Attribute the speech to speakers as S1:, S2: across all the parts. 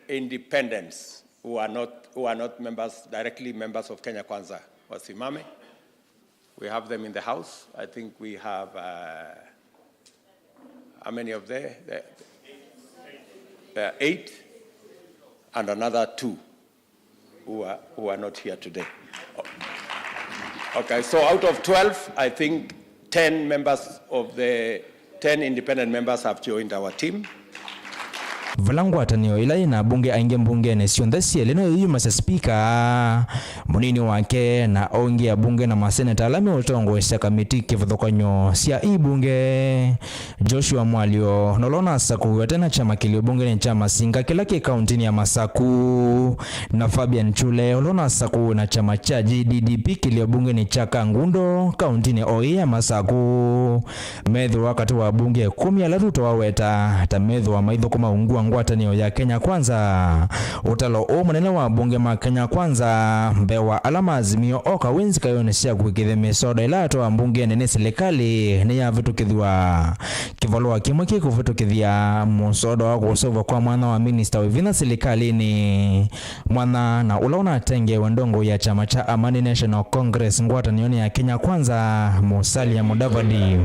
S1: independents who are not members, directly members of Kenya Kwanza, wasimame. We have them in the house. I think we have, how many of them? There are 8, and another 2 who are not here today. Okay, so out of 12, I think 10 members of the 10 independent members have joined our team.
S2: Valangwatanio ila ina bunge ainge mbunge ne sionthesi leno yuma sa speaker munini wake na ongi ya bunge na maseneta alame utongo sia kamiti kivuthokanyo sia bunge Joshua Mwalio nolona saku tena chama kilio bunge ni chama singa kila kaunti ya Masaku na Fabian Chule nolona saku na chama cha GDDP kilio bunge ni chaka Ngundo kaunti ni ya Masaku medho wakati wa bunge 10 alaruto waweta tamedho wa maidho kuma ungua ngwatanio ya Kenya Kwanza utalo munene wa bunge ma Kenya Kwanza mbewa alama azimio oka winzi kayonesha kwikithe misoda ilato wa bunge nene serikali ni ya vitukithwa kivolwa kimwe kikuvitukithia musoda wa kusova kwa mwana wa minister wivina serikali ni mwana na ulaona tenge wendongo ya chama cha Amani National Congress ngwatanio ya Kenya Kwanza Musalia Mudavadi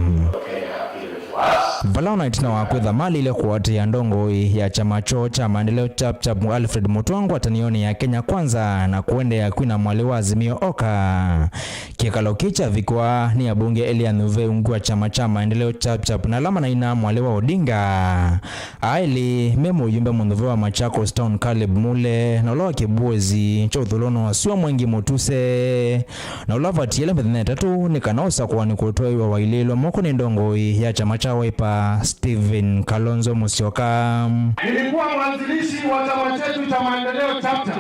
S2: Valaona itina wakwetha mali ile kuwati ya ndongo ya chama cho cha maendeleo chap Alfred Mutuangu atanioni ya Kenya Kwanza na kuende ya Kwina Mwaliwa azimio oka kikalo kicha vikwa ni ya bunge Elia Nuve ungua chama cha maendeleo chap na lama na ina Mwaliwa Odinga aili memo yumbe munduve wa Machakos Town Caleb Mule na ulawa kibuwezi cho utholono wa siwa mwengi motuse na ulava tiele mbethine tatu ni kanaosa kuwa ni kutoa iwa waililo moko ni ndongo ya chama cha Wiper Steven Kalonzo Musyoka.
S3: Nilikuwa mwanzilishi wa chama chetu cha maendeleo chapter.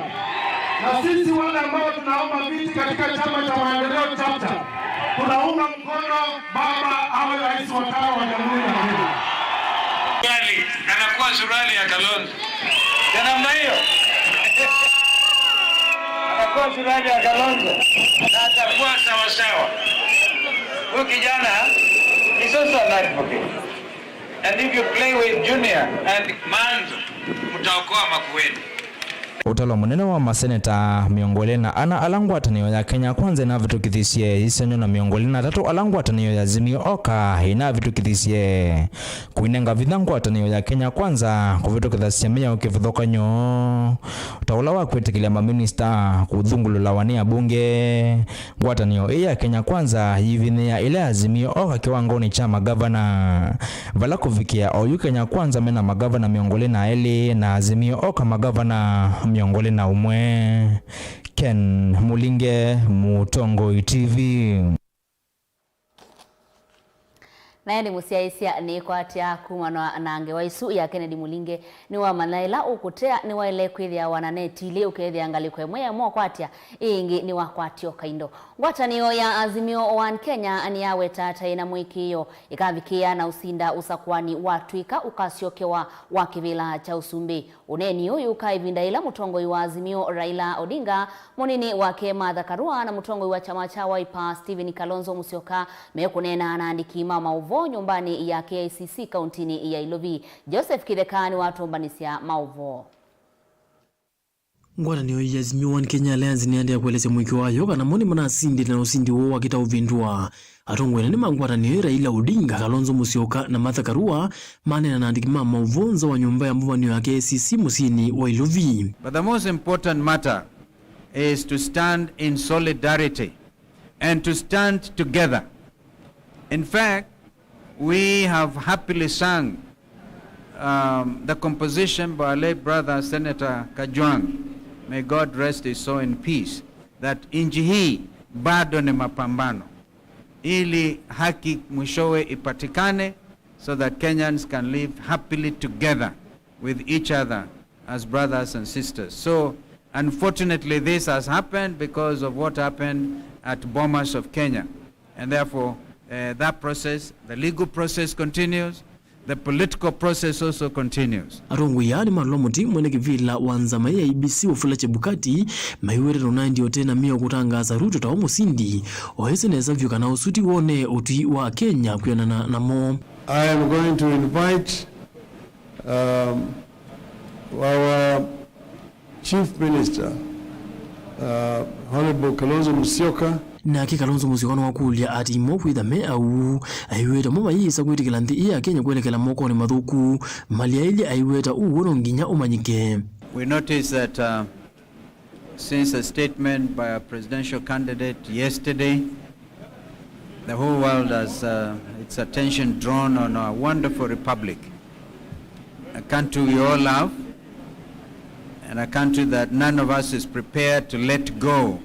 S3: Na sisi wale ambao tunaomba viti katika chama cha maendeleo chapter, tunaunga mkono baba awe rais wa tano wa Jamhuri ya Kenya.
S4: Bali anakuwa surali ya Kalonzo. Kwa namna hiyo. Anakuwa surali ya Kalonzo. Na atakuwa sawa sawa. Huyu kijana is also an advocate. And if you play with Junior and Manzo, mtaokoa Makueni.
S2: Utalo munene wa maseneta miongole na ana alangwatanio ya Kenya Kwanza na vitukithisie isenyo na miongole na tatu alangwatanio ya Zimio Oka ina vitukithisie kuinenga vidhangwatanio ya Kenya Kwanza kuvitukithasia meya ukivuthokanyo utaula wa kwetikilia maminista kuthungulula wania bunge ngwatanio ya Kenya Kwanza yivinea ile Azimio Oka kiwangoni cha magavana vala kufikia oyu Kenya Kwanza mena magavana miongole na eli na Azimio Oka magavana miongole na umwe Ken Mulinge Mutongo TV.
S5: Na ndi musiaisia ni kwatia kumana nange waisu ya Kennedy Mulinge ni wa manaila ukutea ni wa ile kwithia wananeti ile ukethia ngalikwe mwe mo kwatia ingi ni wa kwatio kaindo ngwatanio ya Azimio 1 Kenya ani yawe tata ina mwikio ikavikia na usinda usakwani watwika ukasiokewa wa kivila cha Usumbi uneni huyu kaivinda ila mutongo wa Azimio Raila Odinga munini wake Martha Karua na mutongo wa chama cha Wiper Steven Kalonzo Musyoka mekunena anaandiki Mauvoo nyumbani ya KICC kauntini ya Ilovi. Joseph Kidekani watu mbanisia Mauvoo.
S6: Ngwatanio ya Azimio 1 Kenya Alliance ni ya kueleza mwiki wayo kana moni mwana asindi na usindi wo wakita uvindua atongwena ni mangwatanio Raila Odinga Kalonzo Musyoka na Martha Karua manena naandiki Mauvoo nza wa nyumba ya mbuvanio ya KICC musini wa Ilovi.
S4: But the most important matter is to stand in solidarity and to stand together. In fact, we have happily sung the composition by our late brother Senator Kajwang, may God rest his soul in peace, that inchi hii bado ni mapambano ili haki mwishowe ipatikane so that Kenyans can live happily together with each other as brothers and sisters. So unfortunately this has happened because of what happened at Bomas of Kenya, and therefore that process, the legal process continues, the political process also continues.
S6: Arongo yani marlomuti mwene kivila wanzama ya IBC ufula Chebukati maiwere ronandi otena mio kutangaza Ruto ta omusindi ohese neza vyuka na usuti wone uti wa Kenya kuyana na mo.
S3: I am going to invite our
S7: Chief Minister, Honorable Kalonzo Musyoka,
S6: na Kalonzo Musyoka no kulia ati mo kwithame au aiweta mo mayisa kwitikila nthi ya Kenya kwelekela moko ni mathuku malia ili aiweta uwono nginya umanyike.
S4: We notice that since a statement by a presidential candidate yesterday, the whole world has its attention drawn on our wonderful republic, a country we all love, and a country that none of us is prepared to let go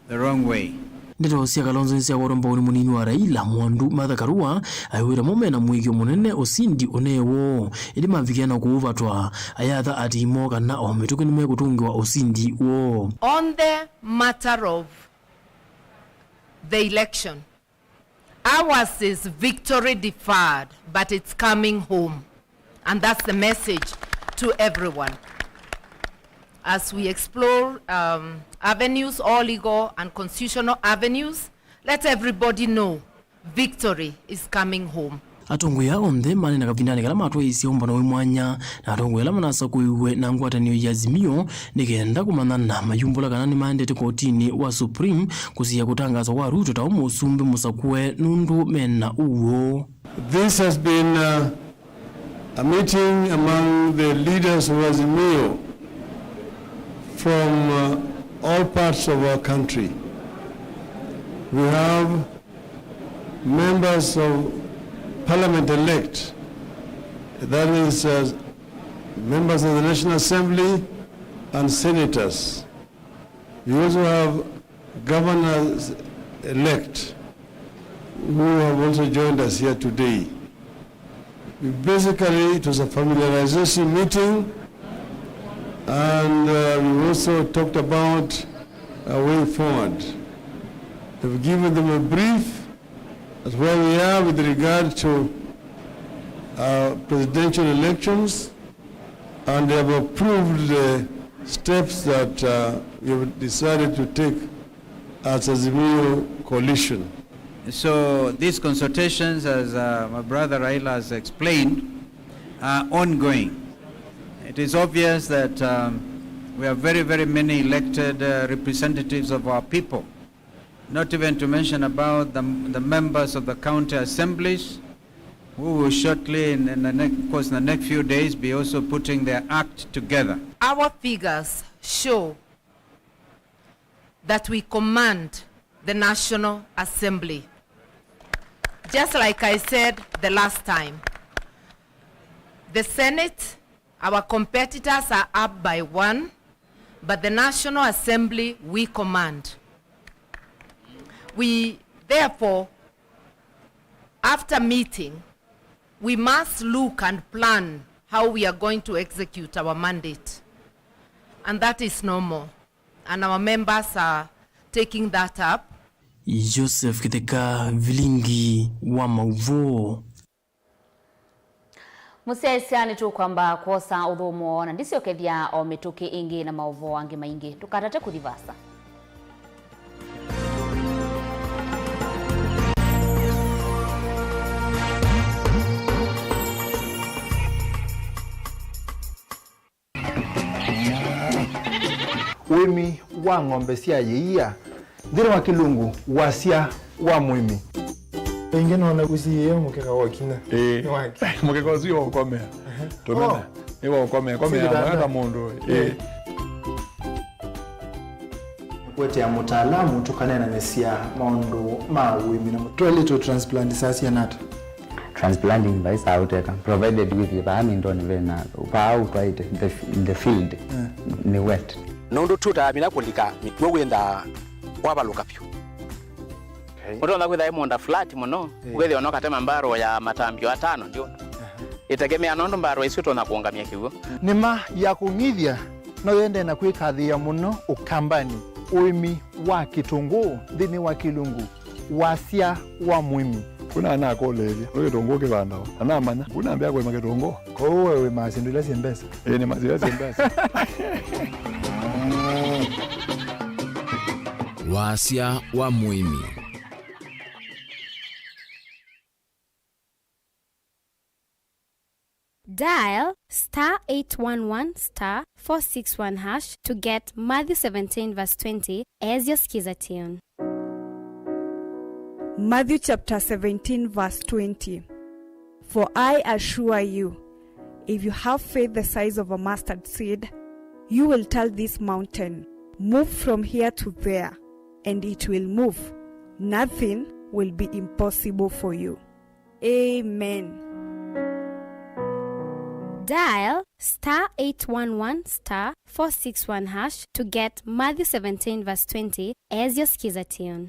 S4: the wrong way.
S6: Ndito cia Kalonzo cia goromba uri munini wa Raila Mwandu Martha Karua aiwira momena mwigio munene osindi onewo ili mavikiana kuuvatwa ayatha ati imoka na omituke ni mwe kutungiwa osindi wo.
S8: On the matter of the election, ours is victory deferred, but it's coming home, and that's the message to everyone. As we explore avenues, all legal and constitutional avenues, let everybody know victory is coming home.
S6: Atongo ya onde mane na kabindani kala matwa isi omba na mwanya na atongo ya manasa kuiwe na ngwatanio ya Azimio nikenda kumanana mayumbula kana ni mandate kotini wa Supreme kusiya kutangaza wa Ruto ta musumbe musakwe nundu mena uwo.
S7: This has been a meeting among the leaders of Azimio from all parts of our country. We have members of Parliament-elect, that is members of the National Assembly and senators. We also have governors-elect who have also joined us here today. Basically, it was a familiarization meeting, and we also talked about a way forward. We've given them a brief as where we are with regard to presidential elections, and they have approved the steps that we have decided to take as a Azimio coalition.
S4: So these consultations, as my brother Raila has explained, are ongoing. It is obvious that we have very, very many elected representatives of our people, not even to mention about the members of the county assemblies, who will shortly, in the next few days, be also putting their act together.
S8: Our figures show that we command the National Assembly. Just like I said the last time, the Senate, our competitors are up by 1, but the National Assembly we command. We, therefore, after meeting, we must look and plan how we are going to execute our mandate. And that is normal. And our members are taking that up.
S6: Joseph Kiteka, Vilingi wa Mauvoo.
S5: Musiaisiani tu kwamba kosa udhumo na ndisio kethia o mituki ingi na Mauvoo wangi maingi. Tukatate kuthivasa.
S9: Wemi wa ng'ombe cia yeia thiri wa kilungu wasia wa mwimi
S10: ingine na gusiye mukeka wakina
S11: mukeka usio ukome tumena iwa ukome kama mundu
S9: kwete ya mutaalamu tukanena mesia maundu ma wimi na mutwele transplant sasia nata
S12: transplanting by sauteka provided with the ndoni vena pa out right in the field ni wet
S13: nondo tuta mina kulika mitwe wenda wabaluka pyo Mutonda kwitha imonda flat muno kwethe ono katema mbaro ya matambio 5 ndio itegemea nondo mbaro icio tona kuongamia kiugo
S9: nima ya kungithia no yende na kwikathia muno ukambani uimi wa kitungu thini wa kilungu wasia wa mwimi
S11: kuna na kolevya wewe tongo kibanda ana manya kuna ambia kwa maketongo
S9: kwa wewe masindula simbesa
S11: ni mazira simbesa
S14: wasia wa mwimi.
S15: Dial *811*461# to get Matthew 17 verse 20 as your skiza tune.
S16: Matthew chapter 17 verse 20. For I assure you, if you have faith the size of a mustard seed, you will tell this mountain, move from here to there, and it will move. Nothing will be impossible for you. Amen.
S15: Dial *811*461# to get Matthew 17 verse 20 as your skiza tune.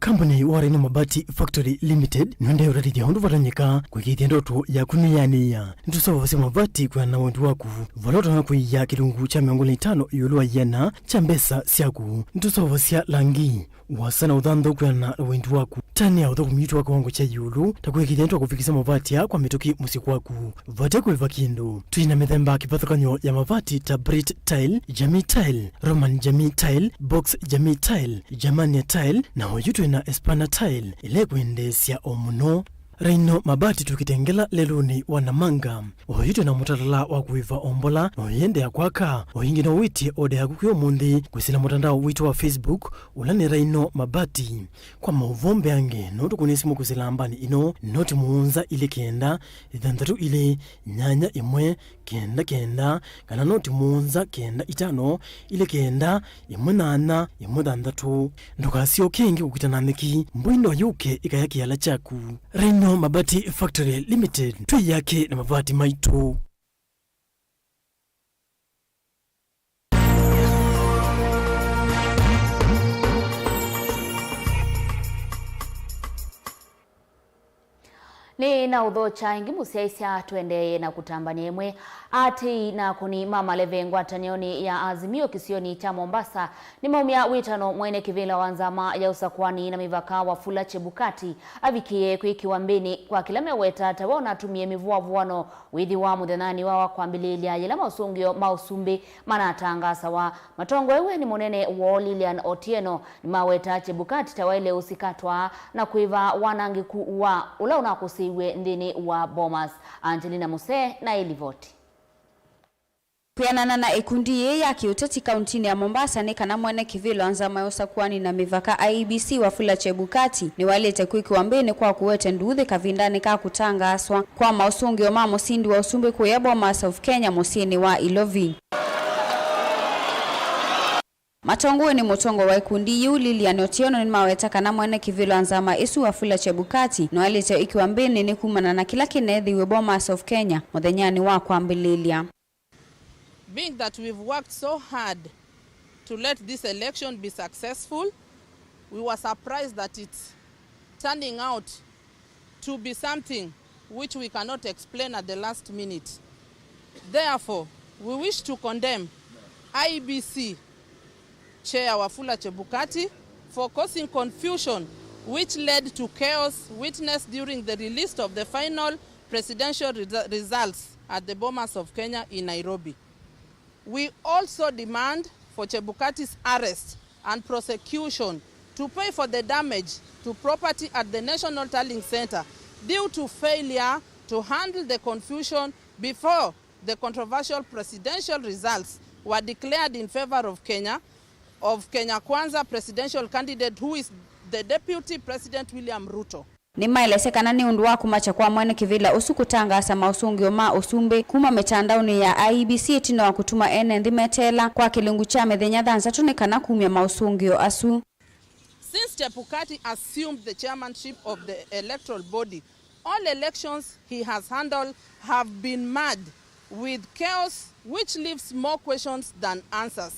S6: Company Warren Mabati Factory Limited nende uradi ya hundu varanyika kwa kiti ndoto ya kuniyania ntusawa wasi mabati kwa na wendu waku valoto na kui ya kilungu cha miongoli 5 yuluwa yana cha mbesa siaku ntusawa wasi ya langi wasana udhando kwa na wendu waku tani ya udhoku mitu wako wangu cha yulu takuwa kiti ndoto kufikisa mabati ya kwa mitoki musiku waku vateku ivakindo tuina methemba kipathakanyo ya mabati ta Brit Tile, Jamii Tile, Roman Jamii Tile, Box Jamii Tile, Jamania Tile na hojutu na Espana Tile ile kuendesya omuno Reino mabati tukitengela leluni wanamanga ohitu na mutalala wa kuiva ombola oyende ya kwaka ohingi no witi ode ya kukiyo mundi kwisila mutandao witu wa Facebook ulani Reino mabati kwa mauvombe ange notu kunisimu kusila ambani ino noti muunza ile kenda idhandatu ile nyanya imwe kenda kenda kana noti muunza kenda itano ile kenda imwe nana imwe dhandatu ndukasio kengi kukitanamiki mbuindo yuke ikayaki yala chaku Reino Mabati Factory Limited tui yake na mabati maitu.
S5: Ni na udhocha ingi musiaisia tuendeye na kutambani emwe ati na kuni mama levengwa atanioni ya Azimio kisioni cha Mombasa ni maumia witano mwene kivila wanzama ya usakwani na mivaka wa Fula Chebukati avikie kuikiwambini kwa kilame weta tawona tumie mivua vuano withi wa mudhenani wa wakwambililia yela mausumbi manatanga sawa matongo ewe ni monene wa Lilian Otieno ni maweta Chebukati tawaile usikatwa na kuiva wanangiku wa ula unakusiwe ndini wa Bomas. Angelina Muse na Elivoti.
S17: Kuyanana na ikundi ye ya kiuteti kauntini ya Mombasa ni kana mwene kivilo anzama yosa kuwani na mivaka IEBC wa Fula Chebukati ni walete kuiki wambeni kwa kuwete nduthi kavindani ka kutanga aswa kwa mausungi oma musindi wa usumbi kuyebo Masa of Kenya musini wa Ilovi. Matongo ni motongo wa ikundi yu Lilian Otieno ni maweta kana mwene kivilo anzama isu wa Fula Chebukati ni walete ikiwambeni ni kumana na kila kinedhi webo Masa of Kenya modhenyani wa kwambililia.
S18: Being that we've worked so hard to let this election be successful, we were surprised that it's turning out to be something which we cannot explain at the last minute. Therefore, we wish to condemn IEBC Chair Wafula Chebukati for causing confusion which led to chaos witnessed during the release of the final presidential results at the Bomas of Kenya in Nairobi. We also demand for Chebukati's arrest and prosecution to pay for the damage to property at the National Tallying Center due to failure to handle the confusion before the controversial presidential results were declared in favor of Kenya Kwanza presidential candidate who is the Deputy President William Ruto.
S17: Ni maelesekana ni undu wa kumacha kwa mwene kivila usukutanga asa mausungi oma usumbe kuma metandauni ya IEBC tino wa kutuma ene ndimetela kwa kilungu cha medhenya dhansa tunekana kumia mausungi o asu.
S18: Since Chebukati assumed the chairmanship of the electoral body, all elections he has handled have been mad with chaos which leaves more questions than answers.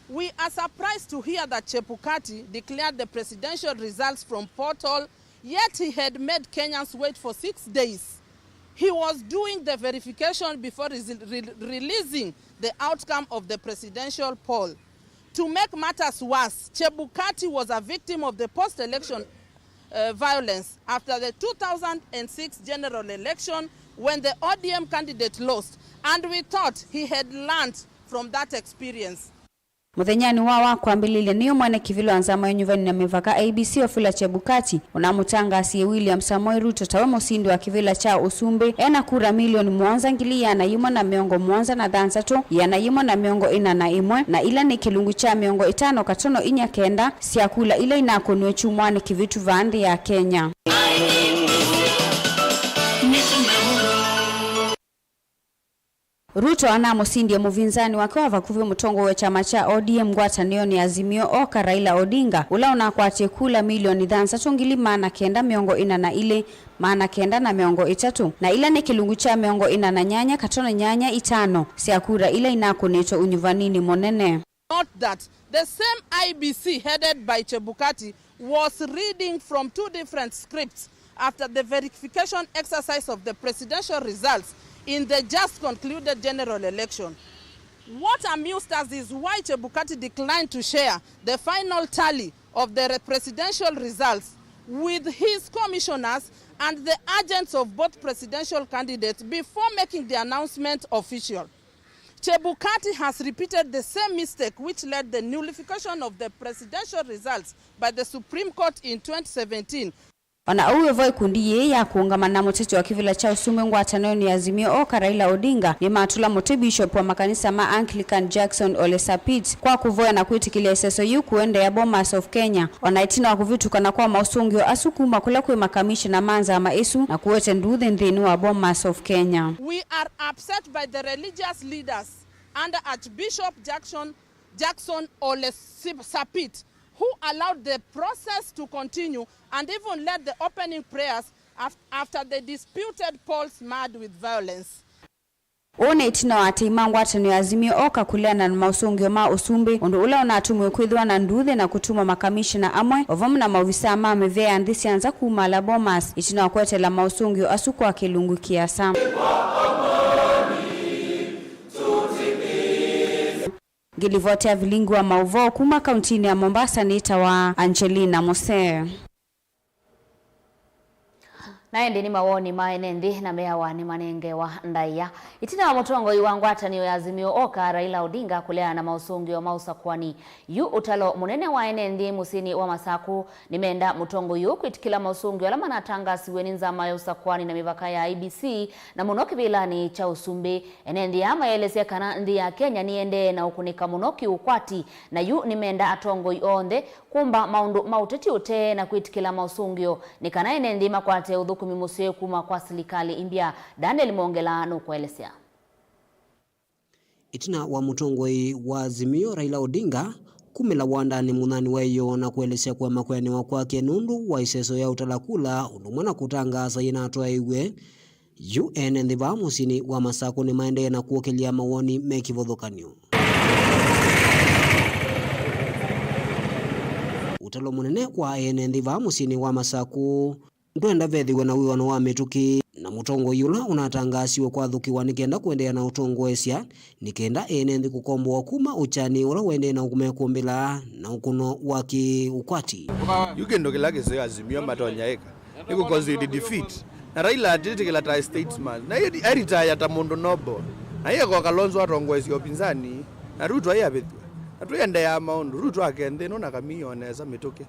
S18: We are surprised to hear that Chebukati declared the presidential results from portal, yet he had made Kenyans wait for 6 days. He was doing the verification before releasing the outcome of the presidential poll. To make matters worse, Chebukati was a victim of the post-election violence after the 2006 general election when the ODM candidate lost, and we thought he had learned from that experience.
S17: Muthenyani wa kwambililia niyo mwene kivilo anzama nyuvani na mivaka ABC Wafula Chebukati unamutanga asiye William Samoei Ruto tawe musindi wa kivila cha Usumbe ena kura milioni mwanza ngili ya na yimo na miongo mwanza na dansato ya na yimo na miongo ina na imwe na ila ni kilungu cha miongo itano katono inya kenda siakula ila inakonwe chumwani kivitu vaandi ya Kenya. Ruto anamusindie muvinzani wake wavakuvi mutongo we chama cha ODM ngwatanio ni Azimio Oka Raila Odinga ula unakwatie kula milioni dhansatu ngili maana kenda miongo ina na ile maana kenda na miongo itatu na ila ni kilungu cha miongo ina na nyanya katono nyanya itano siakura ila inakuneto unyuvanini monene.
S18: Not that the same IBC headed by Chebukati was reading from two different scripts after the verification exercise of the presidential results in the just concluded general election. What amused us is why Chebukati declined to share the final tally of the presidential results with his commissioners and the agents of both presidential candidates before making the announcement official. Chebukati has repeated the same mistake which led the nullification of the presidential results by the Supreme Court in 2017.
S17: Ona uwe voi kundi ye ya kuungamana muteti wa kivila cha Usumbe ngwatanio ni Azimio Oka Raila Odinga ni matula mote bishop wa makanisa ma Anglican Jackson Ole Sapit kwa kuvoya na kuitikilia SSOU kuende ya Bomas of Kenya. Ona itina wa kuvituka na kwa mausungio asukuma kula kwe makamishi na manza ama isu na kuwete nduthi ndhinu wa Bomas of Kenya.
S18: We are upset by the religious leaders under Archbishop Jackson Ole Sapit who allowed the process to continue and even led the opening prayers after the disputed polls marred with violence.
S17: One itina wate imangwatano Azimio Oka kuleana na mausungio ma Usumbe undu ula unatumwe kwithwa na nduthe na kutuma makamishina amwe ovamu na mauvisa ama mevea andisi anza kumala Bomas itina wakwetela mausungio asuku wa kilungu kiasa. Gilivotea Vilingi wa Mauvoo kuma kauntini ya Mombasa ni itawa Angelina Mose.
S5: Naendi ni mawoni maenendi na meawa ni manenge wa ndaya. Itina wa mutongo iwangwatanio ya Azimio Oka Raila Odinga kulea na mausungi wa mausa kwani yu utalo munene wa enendi musini wa Masaku nimenda mutongo yu kuitikila mausungi wala manatanga siweni nzama ya usakwani na mivaka ya IBC na munoki vilani cha Usumbe enendi ya maelezea kana ndi ya Kenya niende na ukunika munoki ukwati na yu nimenda atongo yonde kumba maundu mauteti ute na kuitikila mausungio nikana enendi makwate udhukumi museo kuma kwa serikali imbia Daniel Mongela no kuelezea.
S19: Itina wa mutongoi wa Azimio Raila Odinga kumela wandani munani weyo na kuelezea kwa makwani wa kwake nundu wa iseso ya utalakula undumwana kutangaza inatoa iwe UN ndhiva musini wa Masaku ni maende na kuokelia mawoni mekivodhokanyo. Utalo munene kwa ndhiva musini wa Masaku ndwenda vethiwe na wiwano wa mituki na mutongo yula unatangasiwa kwa thukiwa nikenda kuendea na utongo esya nikenda enendi kukombo kuma uchani ula wende na ukumekumbila na ukuno waki ukwati
S20: yugendo kilake se Azimio matonyaeka niko consider defeat na Raila atikila ta statesman na retire ta mondo nobo na yeye kwa Kalonzo atongo esya opinzani na Ruto ayabethwa atuende ya maondo Ruto akende no nakamio esa mituki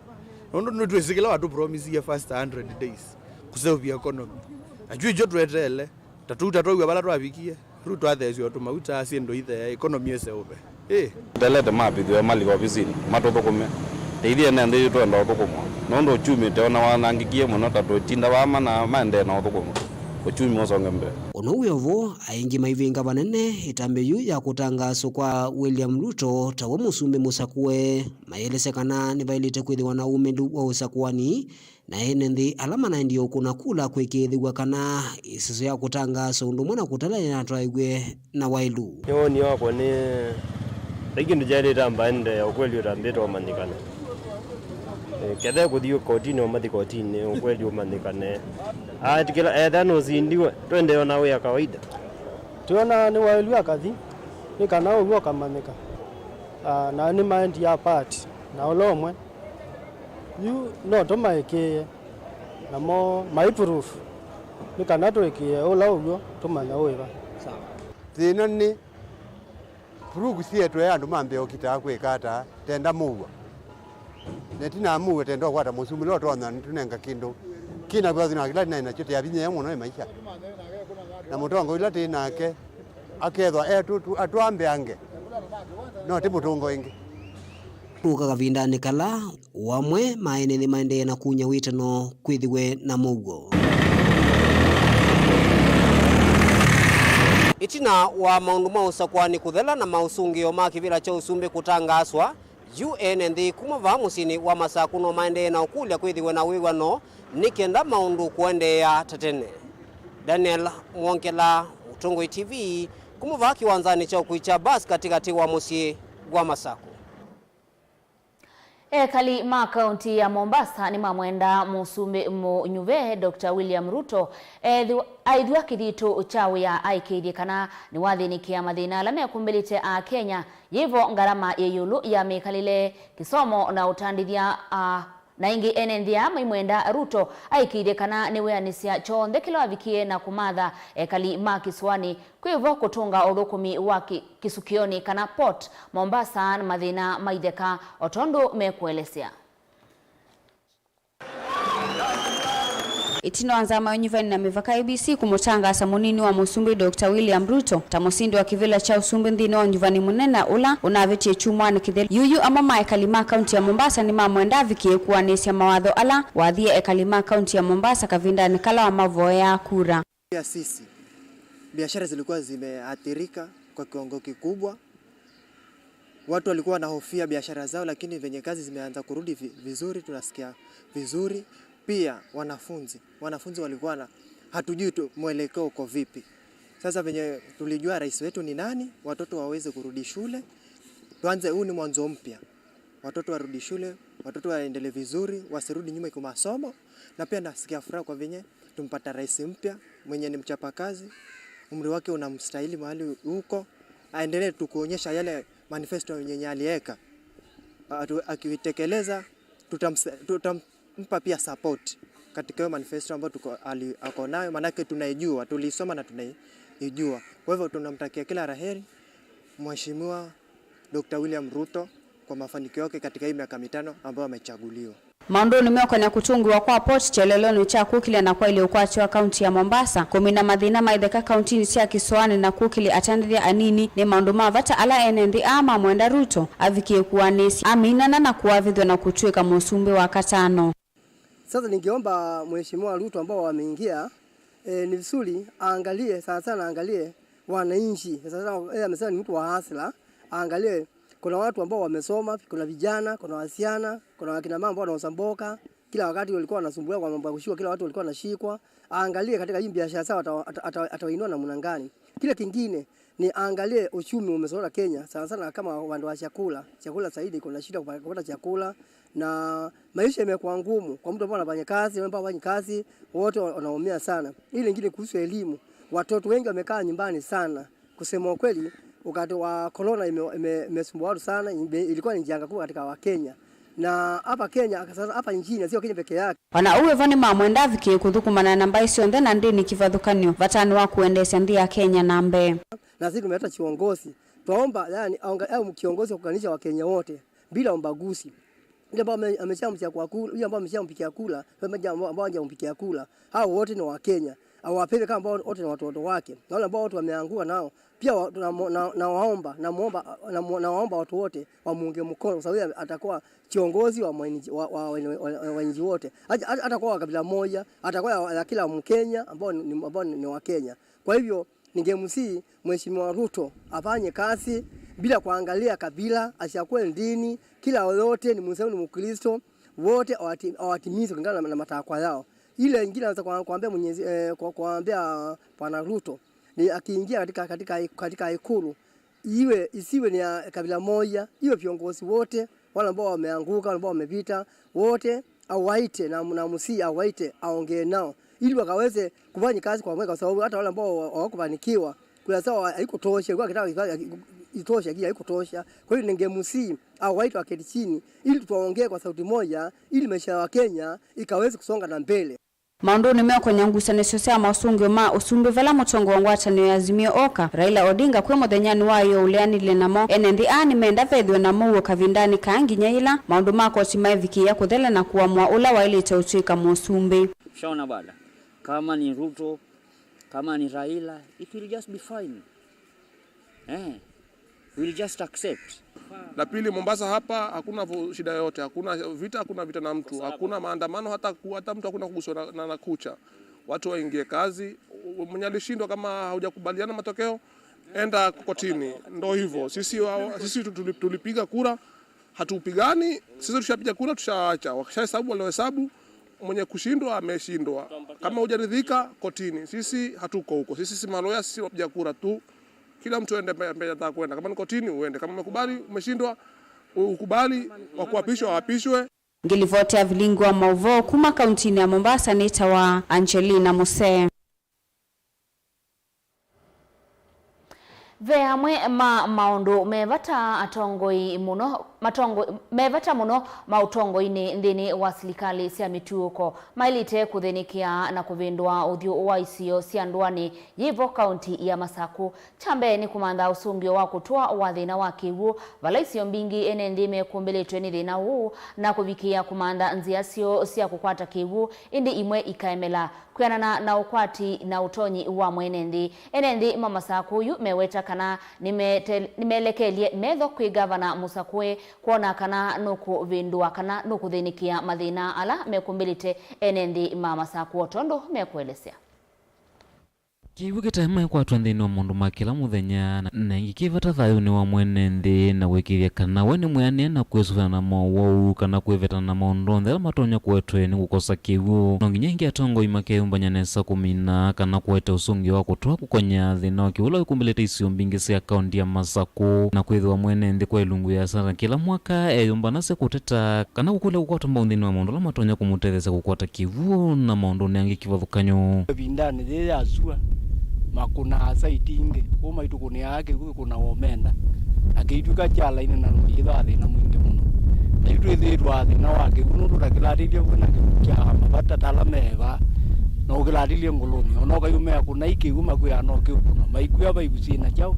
S20: nondo nutwesikila watu promise ya first 100 days kusave economy ajui jotu etele tatuta towe bala twabikie Ruto athesio tumauta asiendo ithe economy ese ube
S21: delete mapithwe mali kwa bizini matothokome teithie na ndi twenda othukumwa nondo chumi te ona wanangikie muno tatu tinda wama na mande na othukumwa uchumi mosonge mbele
S19: ono uyovo aingi maivinga banene itambeyu ya kutangaso kwa William Ruto tawa musumbe musakue maelesekana ni bailite kwithiwa na umendu wa usakuani na enendi alama na ndio kuna kula kwikithiwa kana isiso ya kutangaso undumwana kutala na twaigwe na wailu
S22: yoni wako ni ikindu jari tamba nde ya ukweli utambito wamanikana kethe kuthio kotini omathi kotini ukweli umanikane atikila ethano zindiwe twende ona we ya kawaida
S23: tuona ni wailu akathi ni kana ugo kamanika na ni mind ya part na olomwe you no to maike na mo my proof ni kana to ikie ola ugo to manya wewa
S24: sawa thino ni
S1: Furugu sie tu yandu mambe okita kwekata tenda muwa. Netina muwa tenda kwata musumi lo tona tunenga kindo. Kina bwazi na kila nina chote ya binye muno maisha. Na mutongo ila tinake akethwa atuambe ange. No timutungo ingi.
S19: Ruka kavindani kala wamwe maenene maende na kunya witano kwithiwe na Mauvoo. Itina wa maundu mausakwani kuthela na mausungio ma kivila cha usumbi kutangaswa UN nthi kumava musini wa masakuno maende na ukulya kwithiwe na wiwano nikenda maundu kuendea tatene. Daniel Mwonkela, Utongoi TV, kumava kiwanzani cha kuicha basi katikati wa musi wa Masako.
S5: Ekali ma kaunti ya Mombasa ni mamwenda musumbe nyuve Dr. William Ruto aidhwa kithito uchawi ya aikidi kana ni wathinikia mathina ala mekumbelite a Kenya yivo ngarama yeyulu ya mekalile kisomo na utandithia na ingi enenthia maimwenda Ruto aikide kana ni weanisia chonthe kilo avikie na kumatha ekali ma kiswani kwivo kutunga urukumi wa kisukioni kana port Mombasa na mathina maitheka otondo mekuelesea.
S17: Itino anzama nyuvani na mivaka ABC kumutangasa munini wa musumbi Dr. William Ruto tamusindi wa kivila cha usumbi nthini wa nyuvani munena ula unavitie chumwani kitheli yuyu ama ekalima kaunti ya Mombasa ni mamwenda vikie kuwanisya mawatho ala wathie ekalima kaunti ya Mombasa kavindani kala wa Mauvoo ya kura.
S2: Ya sisi biashara zilikuwa zimeathirika kwa kiwango kikubwa. Watu walikuwa wanahofia biashara zao, lakini venye kazi zimeanza kurudi vizuri tunasikia vizuri. Pia wanafunzi walikuwa na hatujui mwelekeo uko vipi. Sasa venye tulijua rais wetu ni nani, watoto waweze kurudi shule. Tuanze, huu ni mwanzo mpya. Watoto warudi shule, watoto waendelee vizuri, wasirudi nyuma kwa masomo. Na pia nasikia furaha kwa venye tumpata rais mpya mwenye ni mchapakazi. Umri wake unamstahili mahali huko. Aendelee tukuonyesha yale manifesto yenye aliweka. Akitekeleza tutampa pia support katika hiyo manifesto ambayo ako nayo, manake tunaijua, tulisoma na tunaijua. Kwa hivyo tunamtakia kila laheri Mheshimiwa Dr. William Ruto kwa mafanikio yake katika hii miaka 5 ambayo amechaguliwa.
S17: Maundu nimeko na kutungiwa kwa port cheleloni cha kukile na kwa ile ukwachi wa kaunti ya Mombasa kumina mathina maitheka kauntini cia Kiswani na kukile atandithia anini ni maundu mavata ala enendi ama mwenda Ruto avikie kuwanisi aminana na kuavithwa na kutuika musumbi wa katano.
S3: Sasa ningeomba Mheshimiwa Ruto ambao wameingia ni vizuri aangalie sana aangalie wananchi. Sasa yeye amesema ni mtu wa hasla, aangalie kuna watu ambao wamesoma, kuna vijana, kuna wasichana, kuna wakina mama ambao wanasamboka, kila wakati walikuwa wanasumbuliwa kwa mambo ya kushikwa, kila watu walikuwa wanashikwa. Aangalie katika hii biashara sawa atawainua namna gani. Kile kingine ni aangalie uchumi umesonga Kenya sana kama wando wa chakula zaidi kuna shida kupata chakula na maisha yamekuwa ngumu kwa mtu ambaye anafanya kazi, ambao hafanyi kazi, wote wanaumia sana. Ile nyingine kuhusu elimu, watoto wengi wamekaa nyumbani sana. Kusema ukweli, wakati wa corona imesumbua watu sana, ilikuwa ni janga kubwa katika Wakenya. Na hapa Kenya sasa hapa nchini sio Kenya peke yake.
S17: Wana uwe vani mamwenda vikie kuthukumana na mbai sio ndena ndini kivadhukanio vatani wa kuendesha nthi ya Kenya na mbe.
S3: Na sisi tumeleta kiongozi. Tuomba yani au kiongozi kukanisha Wakenya wote bila ubaguzi. Yule ambao ameshampikia kwa kula, yule ambao ameshampikia kula, ambao hajampikia kula, hao wote ni Wakenya. Awapewe kama ambao wote ni watoto wake. Na wale ambao watu wameangua nao pia nawaomba watu wote wamuunge mkono kwa sababu atakuwa kiongozi wa wananchi wote. Atakuwa kabila moja, atakuwa ya kila Mkenya ambao ni Wakenya. Kwa hivyo ningemsihi Mheshimiwa Ruto afanye kazi bila kuangalia kabila, asiakue dini, kila yote ni Muislamu ni Mkristo, wote awatimize kulingana na matakwa yao. Ile nyingine naweza kuambia Bwana Ruto ni akiingia katika ikulu isiwe ni kabila moja, iwe viongozi wote wale ambao wameanguka, wale ambao wamepita, wote awaite na msi awaite aongee nao ili wakaweze kufanya kazi kwa mwaka, sababu hata wale ambao hawakufanikiwa kwa sababu haikutosha, kwa kitaka itosha kia haikutosha. Kwa hiyo ningemsi awaite waketi chini ili tuongee kwa sauti moja ili maisha ya Kenya ikaweze kusonga na mbele.
S17: Maundu ni meko nyangusane cia mausungio ma usumbi vela mutongo ngwatanio ya Azimio Oka Raila Odinga kwe muthenyani wayo ulianile namo enendi ani menda vethwe na muo kavindani kaangi nyaila maundu mako timaviki ya kuthela na kuamua ula wailite utuika musumbi.
S4: Shaona bada kama ni Ruto kama ni Raila, it will just be fine. We'll just accept.
S7: La pili, Mombasa hapa hakuna shida yote, hakuna vita na mtu, hakuna maandamano, hata mtu hakuna kuguswa na kucha. Watu waingie kazi, mwenye alishindwa kama haujakubaliana matokeo, enda kotini. Ndio hivyo. Sisi tulipiga kura, hatupigani. Sisi tushapiga kura, tushaacha. Wakishahesabu waliohesabu, mwenye kushindwa ameshindwa. Kama hujaridhika kotini. Sisi hatuko huko. Sisi si maloya, sisi wapiga kura tu. Kila mtu ende mbele anataka kwenda. Kama ni kotini uende. Kama umekubali umeshindwa ukubali, wakuapishwa waapishwe.
S17: Ngilivotea Vilingi wa Mauvoo kuma kauntini ya Mombasa nita wa Angelina Muse.
S5: Ve hamwe maundu mevata atongoi muno mevata muno mautongoi ndini wa serikali cia mituko mailite kuthenikia na kuvindwa uthio wa isio cia ndwani yivo kaunti ya Masaku chambe ni kumanda usungio wa kutoa wa thina wa kiwu vala isio mbingi ene ndime kumbeletwe ni thina huu na kuvikia kumanda nzia cio cia kukwata kiwu indi imwe ikaemela kuyana na ukwati na utonyi wa mwenendi enendi Masaku yu meweta kana nimelekelie metho kwi gavana Musakwe kuona kana nuku vindua kana nuku thinikia mathina ala mekumbelite enendi Masaku otondo mekuelesea
S8: kiwu kitema kwa twendeni wa mundu makila muthenya na ngikivata thayo ni wa mwenendi na wikithia kana we ni mweane na kwesufana na Mauvoo kana kweveta na maundu ndela matonya kwetwe ni gukosa kiwu no nginya ingi atongo imake umbanyanesa kumina kana kweta usungi wa kutoa kukonya thina wa kiwula ikumbelete isio mbingi cia kaunti ya Masaku na kwithwa mwenendi kwa ilungu ya sara kila mwaka eyumbanase kuteta kana kukule kukwata maundini wa maundu la matonya kumutethesa kukwata kiwu na maundu nyangi kivathukanyo
S23: bindani thile asua makuna asaitinge kuma itukuni yake kuna omenda akiituka chala ina na ruitha thina mwingi muno na itu ithirwa thina wake kuno turakilatilie kuna kia mabata tala meva na ukilatilie nguluni onoka yume kuna ikiguma kuya no kikuno maikuya baibusina chao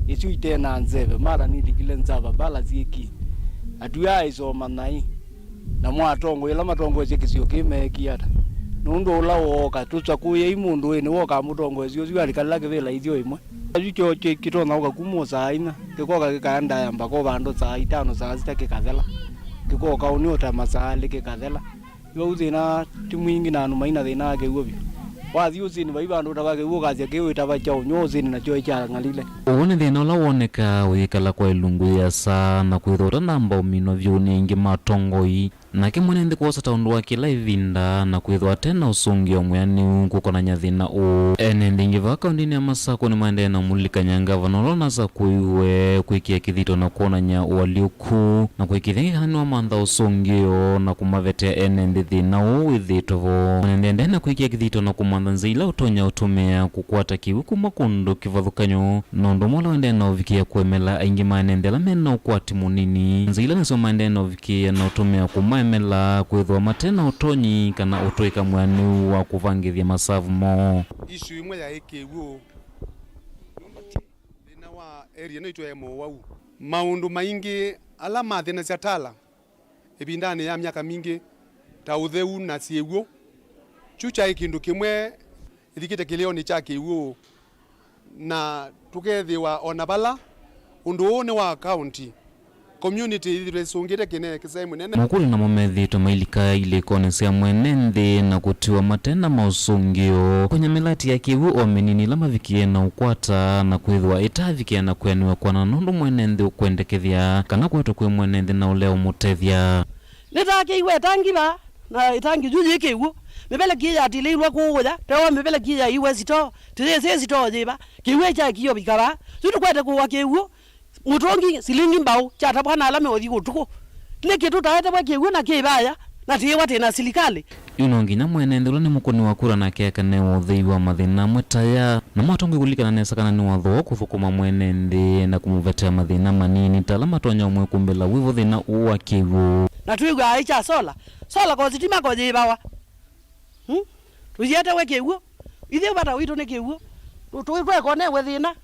S23: isu itena nzeve mara ni dikile nzava bala ziki atuya iso manai na mwatongo ila matongo zikisio kimekiata nundo ula woka tutsakuye imundu wene woka mutongo ezio zio alikalake vela izio imwe ajucho kitona uka kumusa ina kikoka kikaanda yamba ko bando saa 5 saa 6 kikathela kikoka uniota masale kikathela yo uzina timwingi na numa ina thina yake uobi wathi uzini baibandu tabake uokazi akiwita bacha unyozini na choe cha ngalile
S8: uone thina ula woneka wikala kwa ilungu ya saa na kwithora namba umino vyoni ingi matongoi na kimwenendi kuosa taundu wa kila ivinda na kwithwa tena usungi omweani kukona nyathina u enendi ngiva kaundini ya Masaku ni maende na mulika nyanga vanolona za kuiwe kuikia kithito na kuonanya uwaliuku na kuikithia ngihani wa mantha usungio na kumavetea enendi thina u withitovo mwenendi na kuikia kithito na kumantha nzila utonya utumia kukwata kiwu kuma kundu kivathukanyo nondu mola wende na uvikia kuemela aingi maenende la mena ukwati munini nzila niso maende na uvikia na utumia kumaemela kwithwa matena utonyi kana utoika mwani wa kuvangithia masavu mo
S1: isu imwe ya ekewu thina wa area no itwa ya Mauvoo maundu maingi ala mathina cia tala ibindani ya miaka mingi ta utheu na ciewu chucha ikindu kimwe ithikite kileo ni cha kiwu na tukethiwa ona bala undu ni wa county community iresungire kine kisemu nene
S8: mukuli na momethito mailika ile kone cia mwenendi na kutiwa matena mausungio kwenye milati ya kiwu omenini la mavikie na ukwata na kwithwa itavikia na kweniwa kwa nundu mwenendi ukwendekethia kana kwetu kwe mwenendi na uleo mutethia
S24: litake iwe tangiba na itangi juji kiwu mebele kia atililwa kuuja tewa mebele kia iwe sito tese sito jiba kiwe cha kiyo bikaba sutu kwete kuwa kiwu mutongi silingi mbao chata bwana alame othi gutuko le kitu taete bwa kiwu na kibaya na tiwa tena serikali
S8: inonginya mwenendelo ni mukoni wa kura na keka ne wothiwa mathina mwetaya na matongi kulikana nesa kana ni watho kuthukuma mwenendi na kumuvetea mathina manini tala matonya umwe kumbela wivo thina uwa kiwu
S24: na tuigwa aicha sola ko zitima ko jibawa tuziete we kiuo ithe bata witu ni kiuo tuwe kone we thina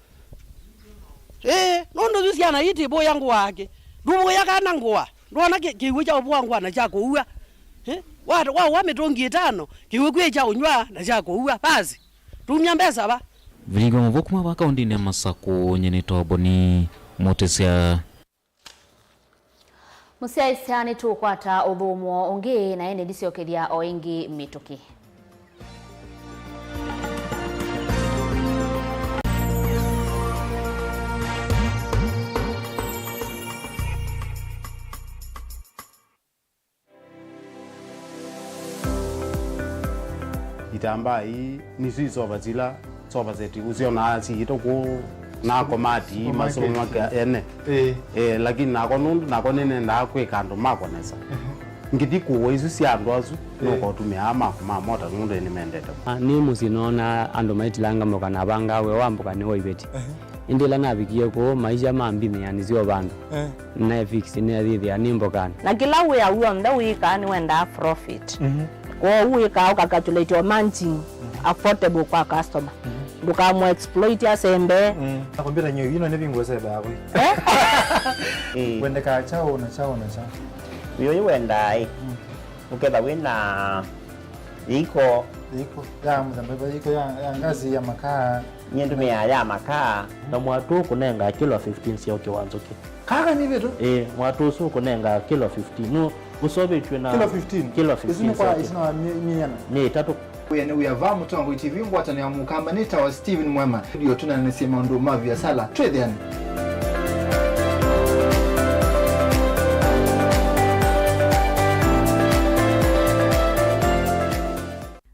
S24: nondo zusiana iti bo yangu wake ndubo yakana ngwa ndona kiuo cha bo wangu na cha kuua watu wao mitungi 5 kiuo kwe cha unywa na cha kuua basi tumya mbesa ba
S8: Vilingi wa Mauvoo kuma wakaundini ya Masako nyene toboni motesia
S5: Musiaisia ni tukwata uthumo ungi na ene diciokeria o ingi mituki.
S9: Itamba hii ni sisi soba zeti usiona asi itoko na komati masomo maka ene lakini nako nene ndakwe kando makonesa ngiti kuwo isu si andu azu noko tumia mota nundu ni mendete
S10: ni musinona andu maitilanga moka na banga we wambuka ni hoibeti indila nabikie ko maisha mambini yani sio bandu na fix ni adhithi ani mbokana
S12: na kila we awu nda we kan wenda profit ko we ka calculate your margin affordable kwa customer duka mo exploit ya sembe
S13: nakwambia nyewe ino nebingo sebe yako wenda ka chao na chao
S25: yo wenda ukenda wina iko
S13: ya mzambeba iko ya ngazi ya makaa
S25: nyendumia ya makaa
S10: na mwatu kunenga kilo 15 sio kiwanzoke
S13: kaka ni vitu
S10: mwatu su kunenga kilo 15 no usobe chwe kilo 15
S13: isina miana
S10: ni tatu
S13: Uyane uyava mutongo TV ngwatana ya mukamba nita wa Steven Mwema ndio tunanasema ndo mavi ya sala twethiani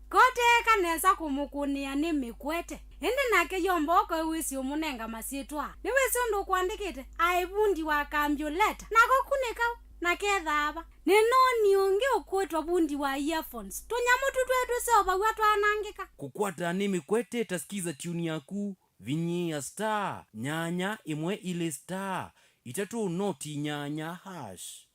S26: kote kanesa kumukunia ni mikwete ende nake yomboko wisi umunenga masitwa ni wisi ndo kuandikite aibundi wa kambyo leta nako kuneka na kethaba neno unge ukwetwa bundi wa earphones tunyamutu twetu soba watu anangika
S27: kukwata ni mikwete tasikiza tune yaku vinyi ya star nyanya imwe ile star itatu noti nyanya hash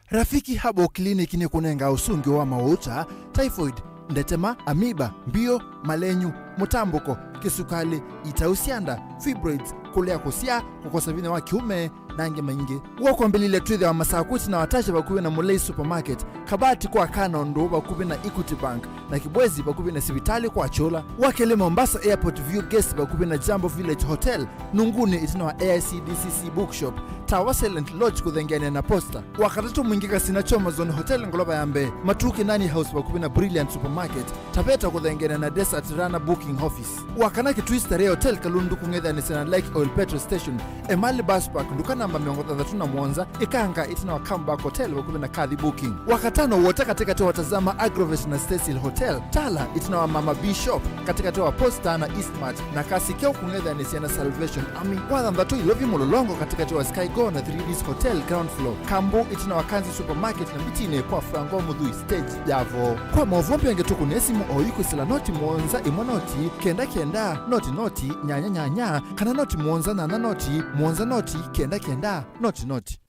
S28: Rafiki Habo Clinic ni kunenga usungi wa mauta, typhoid, ndetema, amiba, mbio, malenyu, mutambuko, kisukali, itausianda, fibroids, kulea kusia, kukosa vine wa kiume, nange maingi. Wako mbilile tuithe wa masakuti na watasha bakuwe na Mulei Supermarket, kabati kwa Kanondo bakuwe na Equity Bank, na Kibwezi bakuwe na Sibitali kwa Chola, wakele Mombasa Airport View Guest bakuwe na Jambo Village Hotel, Nunguni itina wa AICDCC Bookshop, Tower Silent Lodge kuthengene na Posta, wakatatu mwingika Sinachoma Zone Hotel Ngoloba Yambe, Matuki Nani House bakuwe na Brilliant Supermarket, Tabeta kuthengene na Desert Rana Booking Office, wakanaki Twister Hotel Kalundu kungetha ni Sena Lake Oil Petrol Station, Emali Bus Park ndukana namba 33 Mwanza, Ikanga itina wa Comeback Hotel bakuwe na Kadhi Booking, wakatano wote katika watazama Agrovet na Cecil Hotel, Tala itina wa Mama B Shop katika wa Posta na Eastmart, na Kasikeo kungetha ni Sena Salvation Army, wadhamdatu ilovi mulolongo katika wa Sky Go na 3Ds Hotel ground floor, Kambu itina wa Kanzi Supermarket na mitine kwa Frango Mudhui stage Javo. Kwa Mauvoo pia ngetuku nesimu oyiko sila noti Mwanza imonoti kenda noti nyanya kana noti Mwanza na noti Mwanza noti kenda noti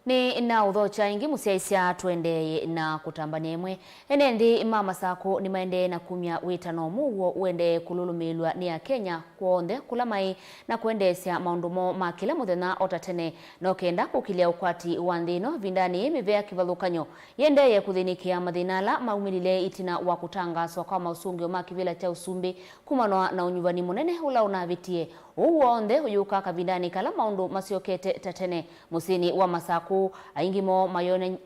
S5: ni na udhocha ingi musiaisia tuende na kutambania imwe enendi mama sako ni maende na kumya witano muwo uende kululumilwa ni ya Kenya kuonde kulamai na kuendesya maundumo makila muthenya otatene no kenda kukilia ukwati wa nthino vindani mivea kivalukanyo yendeye kuthinikia mathinala maumilile itina wa kutangaswa kwa mausungio makivila cha usumbi kumanwa na unyuvani munene ula unavitie uwonde uyuka kavindani kala maundu masiokete tatene musini wa masaku aingimo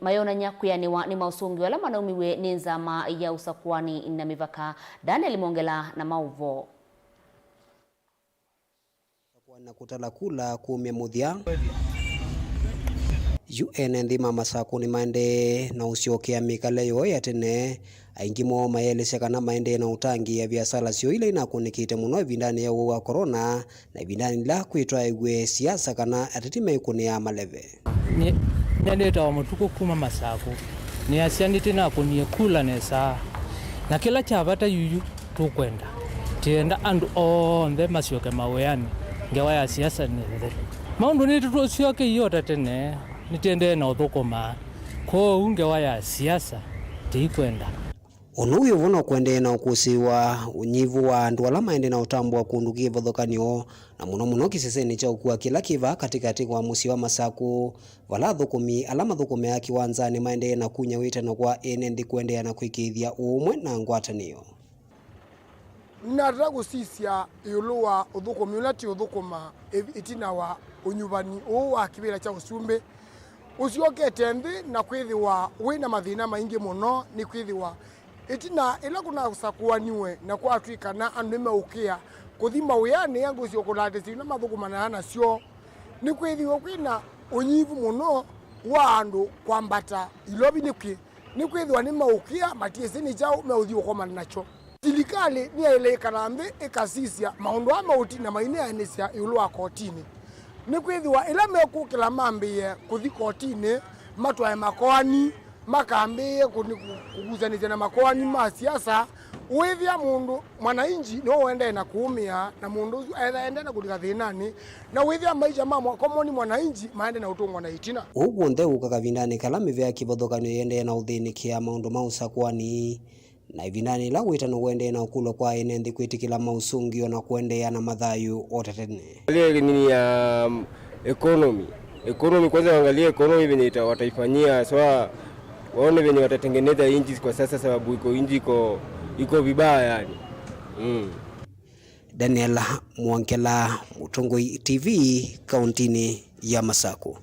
S5: mayona nyakuyaniwa ni mausungi wala manaumiwe ni nzama ya usakuani na mivaka. Daniel Mongela na Mauvoo
S19: na kutala kula kumya muthia UN nthima masaku ni maende na usiokea mikale yo ya tene aingimo mayelese kana maende na utangi ya biashara sio ile inakunikite muno vindani ya wa corona na vindani la kuitwa igwe siasa kana atetime ikunia maleve
S29: nyaleta wa mutuko kuma masaku ni asianite na kunie kula nesa na kila chavata yuyu tukwenda tienda andu onthe macioke maweyani ngewa ya siasa nithe maundu ni tutocioke iota tene nitiende na uthukuma ko ngewa ya siasa tikwenda
S19: ono uyo vono kwende na ukusiwa unyivu wa andu ala maende na utambo wa kundukie vathokanio na muno kiseseni cha ukua kila kiva katikati kwa musi wa Masaku vala thukumi ala mathukume ya kiwanzani maende na kunya witano kwa ene ndi kwendea na kwikithia umwe na ngwatanio.
S6: Nataka gusisia yulu wa uthukumi ulati uthukuma itina wa unyuvani wa kibila cha usumbe uciokete nthi na kwithiwa wina mathina maingi muno ni kwithiwa itina ila kuna usakuaniwe na kwa atwikana andu meukia kuthima wiyani yangu ucio kulatisi na mathukumana nacio ni kwithiwa kwina unyivu muno wa andu kwambata ilobi ni kwithiwa ni meukia matiesini chao meuthio komana nacho. Serikali ni ile kanambe ikasisia maundu ama utina maine anisia yulu wa kotini ni kwithiwa ila mekukila mambiye kuthi kotini matwae makoani makambiye kuguzanizia na makoani ma siasa withia mundu mwananchi no wende na kuumia na mundu ende na kutika thinani na withia maisha mamwe komoni mwananchi maende na utungwa na itina
S19: uguo nthe ukakavindani kala mivea kivothokanio yende na uthinikia maundu mausakwani na ivindani la witano wende na ukulo kwa ene nthi kwitikila mausungio na kuendea na mathayu otatene.
S11: Ile nini ya economy kwanza angalia economy venye wataifanyia so waone venye watatengeneza inji kwa sasa sababu inji iko vibaya yani.
S19: Daniel Mwankela, Mutongoi TV, kauntini ya Masaku.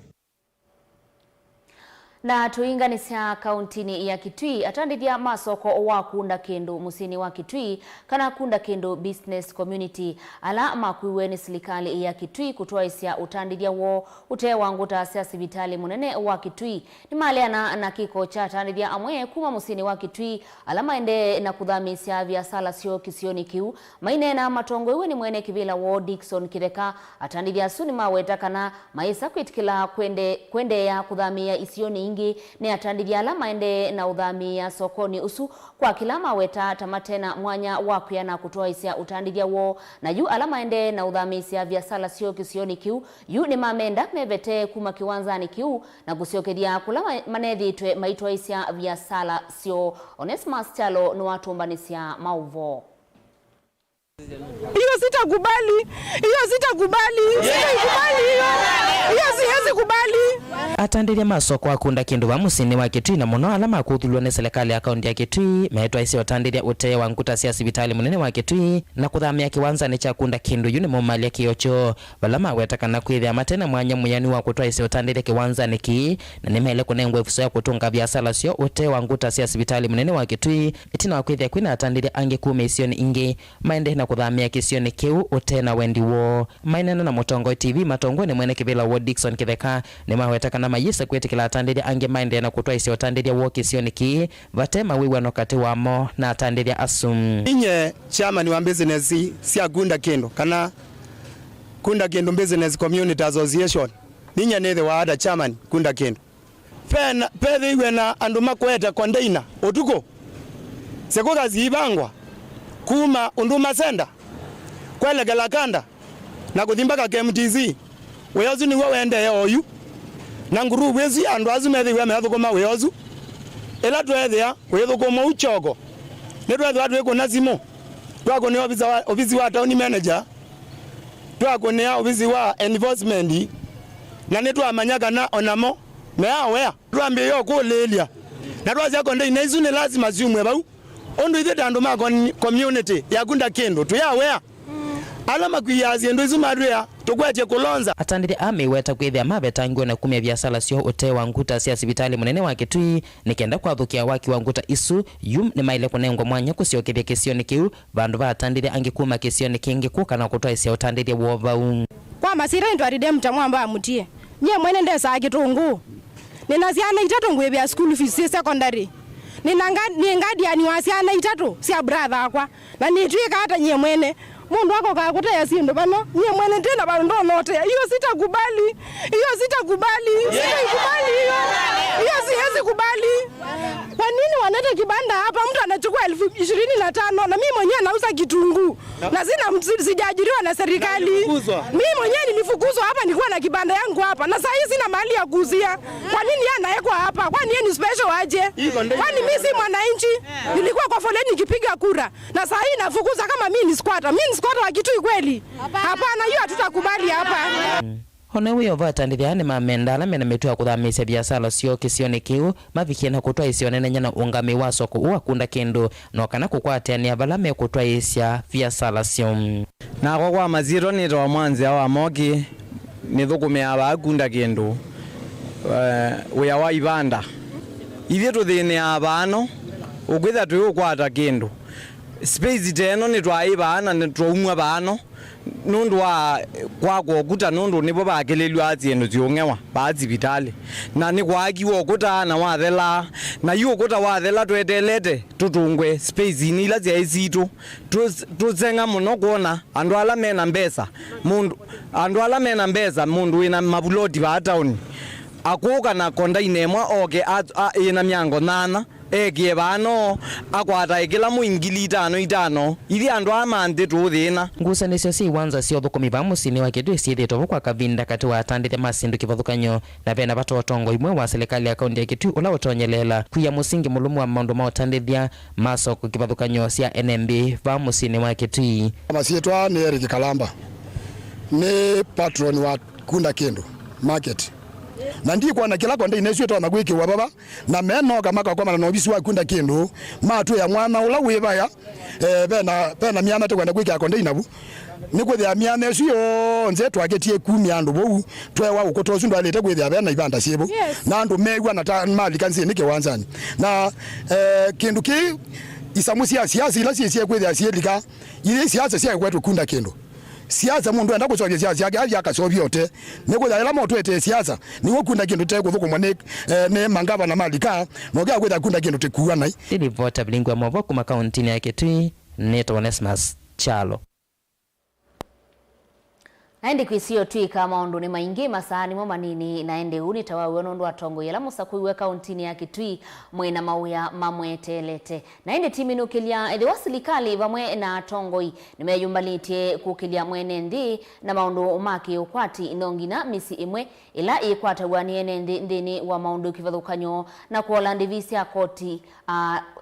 S5: Na tuinganisya kauntini ya Kitui atandithia masoko wa kunda kindu musini wa Kitui kana kunda kindu business community ala makuiwe ni serikali ya Kitui kutoa isia utandithia wo ute wangu taasisi sibitali munene wa Kitui ni maliana na kiko cha atandithia amwe kuma musini wa Kitui ala maende na kuthamisya vya sala sio kisioni kiu maine na matongo iwe ni mwene kivila wo Dickson Kireka atandithia suni maweta kana maisa kwitikila kwende ya kuthamia isioni ni atandithia ala maende na uthamia sokoni usu kwa kila maweta tamatena mwanya wakuya na kutoa isia utandithia wo na yu ala maende na uthamisia vya sala sio kisioni kiu yu ni mamenda mevete kuma kiwanzani kiu na kusiokedia kula manethitwe maitwa isia vya sala sio Onesmus Chalo no watumbanisia Mauvoo.
S24: Hiyo sitakubali. Hiyo siwezi kubali.
S14: Atandiria masoko akunda kindu wa musini wa Kitui na muno ala makuthulwa ni serikali ya kaunti ya Kitui metwa isi atandiria utee wa nguta cia sibitali munene wa Kitui na kuthamia kiwanza ni cha kunda kindu yuni mumalia kiocho balama wetakana kwithia matena mwanya muyani wa kutwa isi atandiria kiwanza niki na nimele kunengwa ifuso ya kutunga biasala sio utee wa nguta cia sibitali munene wa Kitui itina wa kwithia kwina atandiria ange kume isioni ingi maende na kuthamia kisioni kiu utee na wendi wo mainena na Mutongo TV matongo ni mwene kivila wo Dickson Kireka ni mawetakana mayisa kwetikila atandiria ange maende na kutwa isi atandiria wo kisioni ki vatema wiwa nokati wamo na atandiria asum
S15: inye chairman wa business sia kunda kindu kana kunda kindu business community association ninye nethe wa ada chairman kunda kindu pethe iwe na andu makweta container otuko sekuka zibangwa kuma unduma senda kwelegela kanda na kuthimbaka KMTC weyozu ni wende oyu na nguru wezi andu azumethe we methukuma weyozu ela twethia withukuma uchogo ni twethia twiko na simu twako ni ofisi wa town manager twako ni ofisi wa enforcement na ni twamanyaka na onamo meawea twambie yo kulelia na twazia konde inaizu ni lazima ziumwe bau ondo ithe andu ma community ya kunda kindu tuyawea alama kuyazi ndo izumadria tukweche kulonza
S14: atandire ameweta kwithia mavetangio na kumya biasala sio utee wa nguta cia sibitali munene wa Kitui nikenda kwathukia waki wa nguta isu yum ni maile kunengwa mwanya kusiokithia kisioni kiu vandu va atandire angikuma kisioni kingi kuka na kutoa isia utandire wovau
S24: kwa masira ndo aride mtamwamba amutie nye mwene ndesa akitungu nina siana itatu ngwebya school fees secondary ni ngadi ani wasiana itatu sia brother akwa na nitwika hata nye mwene mundu wako kakutea sindu bano nye mwene tena bano ndo note hiyo sitakubali siwezi kubali kwa nini wanete kibanda hapa mtu anachukua
S2: nalipwa 25,000 na mimi mwenyewe nauza kitunguu na sijaajiriwa na serikali. Mimi mwenyewe nilifukuzwa hapa, nilikuwa na kibanda yangu hapa na sasa hizi sina mahali ya kuuzia. Kwa nini yeye anawekwa hapa? Kwani yeye ni special aje? Kwani mimi si mwananchi? Nilikuwa kwa foleni nikipiga kura na sasa hii nafukuza kama mimi ni squatter. Mimi ni squatter wa Kitui kweli? Hapana, hiyo hatutakubali hapa.
S14: Hone wiyo vatandithia ni mamendala mena mitu ya kuthamisya biasala sio kisione kiu mavikie na kutwa isione nyana ungami wa soko uakunda kindu no kana kukwatania vala me kutwa isya biasala sio
S3: na kwa maziro ni to mwanzi wa moki ni thukumia abakunda kindu uya wa ibanda ithie tuthine abano ukwitha tukwata kindu space teno ni twaibana ni twaumwa bano nundu wa kwako okuta nundu nibo bakelelwa atsiendo tiongewa batsibitali na ni kwakiwa okuta na wathela na yu okuta wathela twetelete tutungwe space ni ila cia isitu tuzenga muno kuona andu ala mena mbesa mundu wina mabuloti ba town akuka na konda inemwa oke ina myango nana ekie bano akwata ikila muingili 5 ithi andu amande tuthina
S14: ngusanisyo si wanza sio thukumi ba musini wa Kitui siithitwo kwa kavinda kati wa atandithia masindu kivathukanyo na bena batotongo imwe wa serikali ya kaunti ya Kitui ula utonyelela kuya musingi mulumu wa maundu ma utandithia masoko kivathukanyo cia NMB ba musini wa Kitui.
S4: Masietwa ni Eric Kalamba ni patron wa Kunda Kindu market na ndi kwa na kila konde inesyo to na gwiki wa baba na meno kama kwa na obisi wa Kunda Kindu matu ya mwana ula wibaya bena miana te kwenda gwiki akonde inabu nikuthia miana esyo nze twagetie 10 andu bou twewa ukotozu ndo alete gwithia bena ibanda siebo na andu megwa na mali kanzi nike wanzani na kindu ki isamusi ya siasa ila siasa gwithia sielika ile siasa sia kwetu Kunda Kindu siasa mundu enda kusobya siasa yake ali akasobya yote neko ila moto ete siasa niwo Kunda Kindu te kuthukumwa ne mangava na malika noga kwetha Kunda Kindu te kuana
S14: ili vota Vilingi wa Mauvoo kuma kaunti ya Kitui neto Onesmus Chalo.
S5: Naende kwisio twika maundu ni maingi masani mo manini naende uni tawawe nondu atongo yela musakuiwe kauntini ya Kitui mwena mauya mamwetelete naende timinukilia ethi wasilikali vamwe na atongoi nimeyumbalitie kukilia mwene ndi na maundu maki ukwati inongina misi imwe ila ikwata wani ene ndini wa maundu kivathukanyo na kuola ndivisi ya koti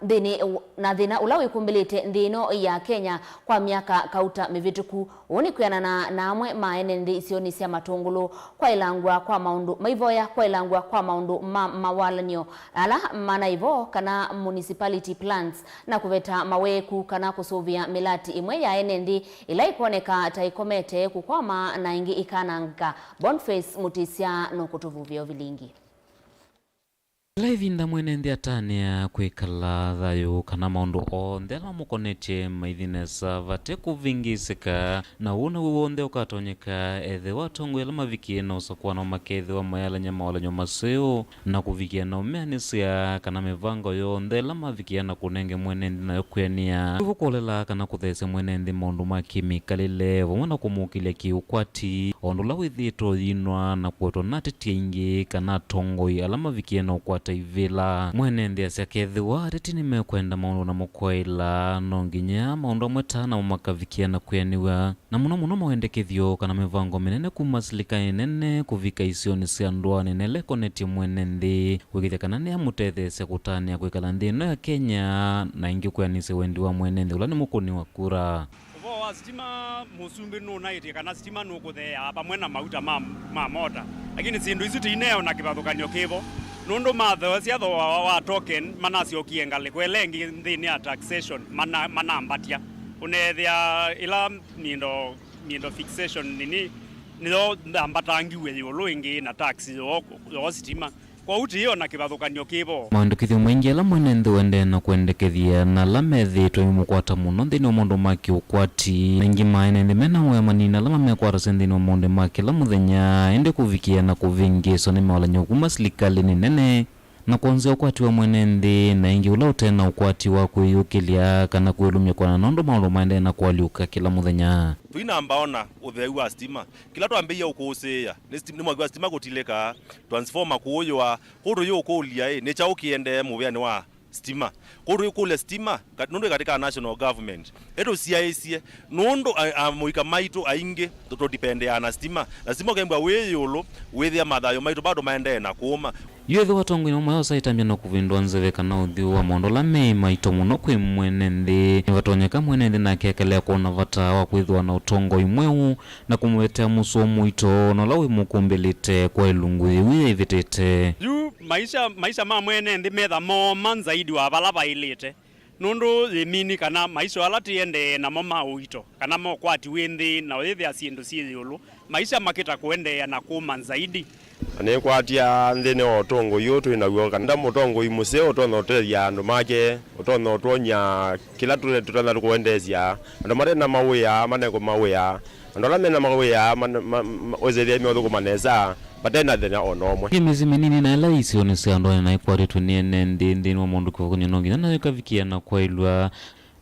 S5: ndini na dhina ulawi kumbilite ndino ya Kenya kwa miaka kauta mivituku uni kuyana na amwe maene ndi isioni sia matungulu kwa ilangwa kwa maundu maivoya kwa ilangwa kwa maundu mawalanyo ala manaivo kana municipality plans na kuveta maweku kana kusuvia milati imwe ya ene ndi ila ikoneka taikomete kukwama na ingi ikananga Boniface Mutisia no kutuvuvio Vilingi.
S8: Laivinda mwenende atania kwikala thayu kana maundu onthe ala mukonete maithinesa vate kuvingisika na una wonde ukatonyeka ethe watongo ala mavikie na usakwana makethe wa mayalanya mawalanyo maseo na kuvikia na umeanisia kana mivango yonthe ala mavikia na kunenge mwenende na yokwenia uvukolela kana kuthese mwenende maundu ma kemikalile vamwe na kumukilia kiukwati ondu la withitwo yinwa na kuotwa natete ingi kana tongoi ala mavikia na ukwati ivila mwenende asya kethiwa reti nimekwenda maundu na mukwaila no nginya maundu amwetana mumakavikia na kuyaniwa na muno mawendekethio kana mivango minene kuma silika nene kuvika isioni cia ndwa nene lekonetie mwenende kwigithia kana ni amutethesya kutania kwikala nthi ino ya Kenya na ingi kuyanise wendi wa mwenende ula ni mukuni wa kura
S7: wa stima musumbi no naite kana stima no kuthea pamwe na mauta ma mota lakini sindu isu tineo na kivathukanio kivo nundu matho cia tho wa token manasio kiengali kwelengi nthini ya taxation manambatia unethia ila mindo fixation nini niyo ambatangiwe yulu ingi na tax yo stima kwa uti hiyo na kivathukanio kivo
S8: maandikithio maingi ala mwenende wende na kuendekethia na lamethitwe mukwata muno nthini wa maundu maki ukwati ingi maenende mena moya manina ala mamekwata nthini wa maundu maki la muthenya ende kuvikia na kuvingiswa ni mawalanyo kuma serikali ni nene na kuanzia ukwati wa mwenende na ingi ula utena ukwati wa kuyukilia kana kuilumya kwa nondo maundu maende na kualiuka kila muthenya
S16: tuina mbaona utheu wa stima kila twambeia ukuusia ni mwagi wa stima gutileka transformer kuuywa kundu yu kuulia ni cha ukiende muviani wa stima kuri kule stima nundu katika national government eto CIC nundu amuika maitu ainge to depend ya stima na stima kembwa weyolo wethia mathayo maitu bado maende na kuma
S8: yethe watongo no mayo saitambia no kuvindwa nzeve kana uthi wa mondola me maito muno kwi mwene nthi vatonyeka mwene nthi na kekelea kuona vata wa kwithwa na utongo imweu na kumwetea muso muito no lawi mukumbelite kwa ilungu iwi ivitete
S7: yu maisha ma mwene nthi metha mo zaidi wa vala bailite nundu limini kana maisha ala tiende na mama uito kana mo kwati winthi na wethe asiendo ciithulu maisha makita kuendea na kuma zaidi
S1: ane kwatia nthine otongo yu twinaguo kana mutongo imuse utonoteria andu make utonotonya kila tutana tukuendesia andu mare na mawia maneko mawia andu ala mena mawia ozeria miothuku maneza patena thina onomwe
S8: imizi minini na ela isione cia andu na ikwari tuniene ndi wa mundu kwa kunyo nginya na yukavikia na kwailwa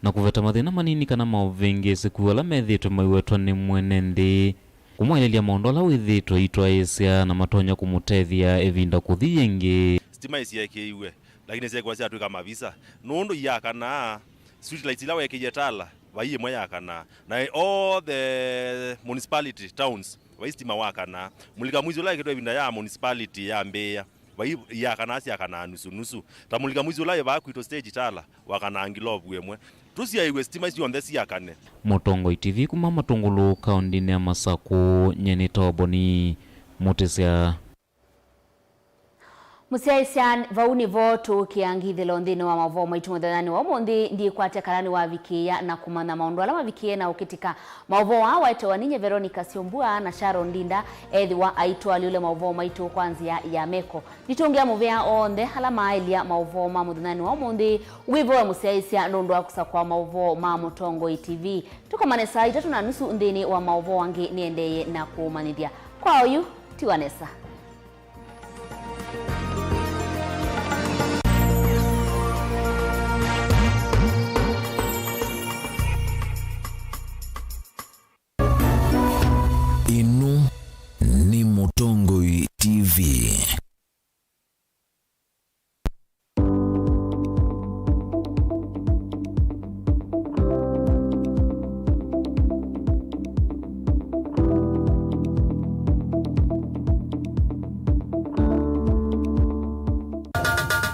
S8: na kuveta mathina manini kana mauvingi sikuala methitwe maiwetwa ni mwene ndi kumwelelia mondola withitwe itwa isia na matonya kumutethia evinda kuthi yengi
S16: stima isiekeiwe lakini sio kwa sia tuika mavisa nundu yakana street lights ila wekejetala waiye mwe yakana na all the municipality towns waistima wakana mulika mwizi ula ketwa evinda ya municipality ya Mbeya wai yakana asia kana nusu ta mulika mwizi ula ba kwito stage tala wakana angilovu yemwe tusia iwe stima isi on the yakane
S8: Mutongo TV kuma matungulu kaundini ya Masaku nyeni toboni mutisia
S5: Musiaisian vauni votu kiangithilo nthini wa Mauvoo maitu muthanani wa umuthi ndi kwate karani wa vikia na kumana maundu ala mavikie na ukitika Mauvoo wa waitwa ninye Veronicah SYOMBUA na Sharon Ndinda ethi wa aitwa liule Mauvoo maitu kwanzia ya meko nitungia muvea onthe ala mailia Mauvoo ma muthanani wa umuthi wivo wa musiaisia nundu wa kusakwa Mauvoo ma Mutongo TV tukomane saa 3:30 nthini wa Mauvoo wangi niendeye na kumanithia kwa uyu tiwanesa
S9: Inu ni Mutongo TV.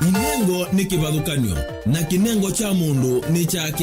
S9: Inengo ni kivathukanio na kinengo cha mundu ni chake.